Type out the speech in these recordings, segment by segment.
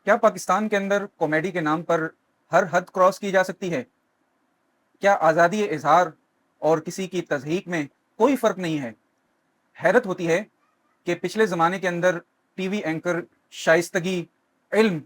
क्या पाकिस्तान के अंदर कॉमेडी के नाम पर हर हद क्रॉस की जा सकती है? क्या आज़ादी इजहार और किसी की तज़हीक में कोई फ़र्क नहीं है? हैरत होती है कि पिछले ज़माने के अंदर टीवी एंकर शाइस्तगी, इल्म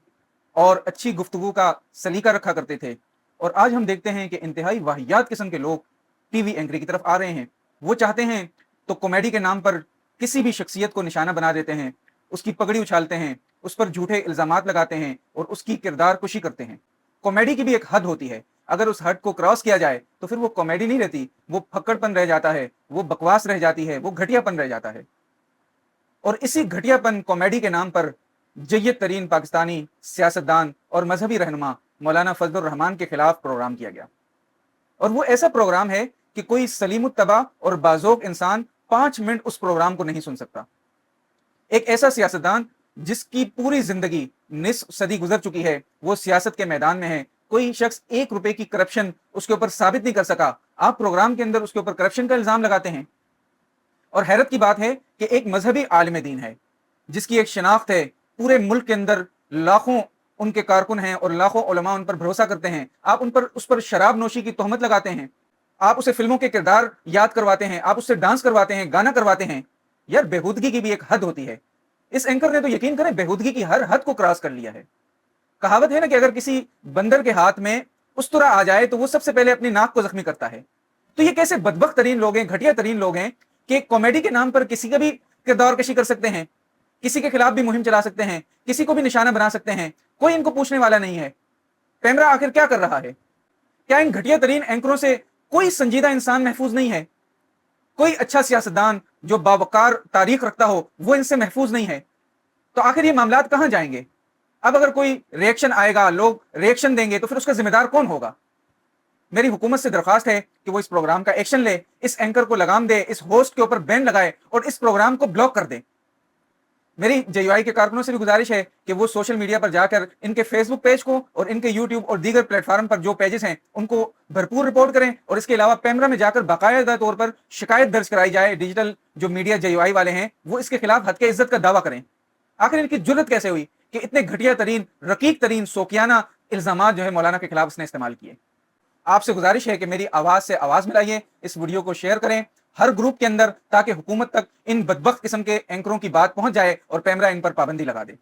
और अच्छी गुफ्तगू का सलीका रखा करते थे, और आज हम देखते हैं कि इंतहाई वाहियात किस्म के लोग टीवी एंकरी की तरफ आ रहे हैं। वो चाहते हैं तो कॉमेडी के नाम पर किसी भी शख्सियत को निशाना बना देते हैं, उसकी पगड़ी उछालते हैं, उस पर झूठे इल्ज़ामात लगाते हैं और उसकी किरदार कुशी करते हैं। कॉमेडी की भी एक हद होती है, अगर उस हद को क्रॉस किया जाए तो फिर वो कॉमेडी नहीं रहती, वो फक्कड़पन रह जाता है, वो बकवास रह जाती है, वो घटियापन रह जाता है। और इसी घटियापन कॉमेडी के नाम पर जय्यद तरीन पाकिस्तानी सियासतदान और मजहबी रहनुमा मौलाना फजलुर रहमान के खिलाफ प्रोग्राम किया गया। और वो ऐसा प्रोग्राम है कि कोई सलीमुत्तबा और बाज़ोक इंसान 5 मिनट उस प्रोग्राम को नहीं सुन सकता। एक ऐसा सियासतदान जिसकी पूरी जिंदगी निस्फ सदी गुजर चुकी है, वो सियासत के मैदान में है, कोई शख्स 1 रुपए की करप्शन उसके ऊपर साबित नहीं कर सका, आप प्रोग्राम के अंदर उसके ऊपर करप्शन का इल्जाम लगाते हैं। और हैरत की बात है कि एक मजहबी आलिम दीन है जिसकी एक शिनाख्त है, पूरे मुल्क के अंदर लाखों उनके कारकुन हैं और लाखों उलमा उन पर भरोसा करते हैं, आप उस पर शराब नोशी की तोहमत लगाते हैं, आप उसे फिल्मों के किरदार याद करवाते हैं, आप उससे डांस करवाते हैं, गाना करवाते हैं। यार, बेहूदगी की भी एक हद होती है। इस एंकर ने तो यकीन करें बेहूदगी की हर हद को क्रॉस कर लिया है। कहावत है ना कि अगर किसी बंदर के हाथ में उस्तरा आ जाए तो वो सबसे पहले अपनी नाक को जख्मी करता है। तो ये कैसे बदबख्त तरीन लोग हैं, घटिया तरीन लोग हैं कि कॉमेडी के नाम पर किसी का भी किरदार कशी कर सकते हैं, किसी के खिलाफ भी मुहिम चला सकते हैं, किसी को भी निशाना बना सकते हैं, कोई इनको पूछने वाला नहीं है। पैमरा आखिर क्या कर रहा है? क्या इन घटिया तरीन एंकरों से कोई संजीदा इंसान महफूज नहीं है? कोई अच्छा सियासतदान जो बावकार तारीख रखता हो वो इनसे महफूज नहीं है? तो आखिर ये मामलात कहां जाएंगे? अब अगर कोई रिएक्शन आएगा, लोग रिएक्शन देंगे, तो फिर उसका जिम्मेदार कौन होगा? मेरी हुकूमत से दरखास्त है कि वो इस प्रोग्राम का एक्शन ले, इस एंकर को लगाम दे, इस होस्ट के ऊपर बैन लगाए और इस प्रोग्राम को ब्लॉक कर दे। मेरी जेयूआई के कारकुनों से भी गुजारिश है कि वो सोशल मीडिया पर जाकर इनके फेसबुक पेज को और इनके यूट्यूब और दीगर प्लेटफॉर्म पर जो पेजेस हैं उनको भरपूर रिपोर्ट करें, और इसके अलावा पैमरा में जाकर बाकायदा तौर पर शिकायत दर्ज कराई जाए। डिजिटल जो मीडिया जेयूआई वाले हैं वो इसके खिलाफ हद के इज्जत का दावा करें। आखिर इनकी जुर्रत कैसे हुई कि इतने घटिया तरीन, रकीक तरीन, सोकियाना इल्जामात जो है मौलाना के खिलाफ उसने इस्तेमाल किए। आपसे गुजारिश है कि मेरी आवाज से आवाज मिलाइए, इस वीडियो को शेयर करें हर ग्रुप के अंदर, ताकि हुकूमत तक इन बदबख्त किस्म के एंकरों की बात पहुंच जाए और पैमरा इन पर पाबंदी लगा दे।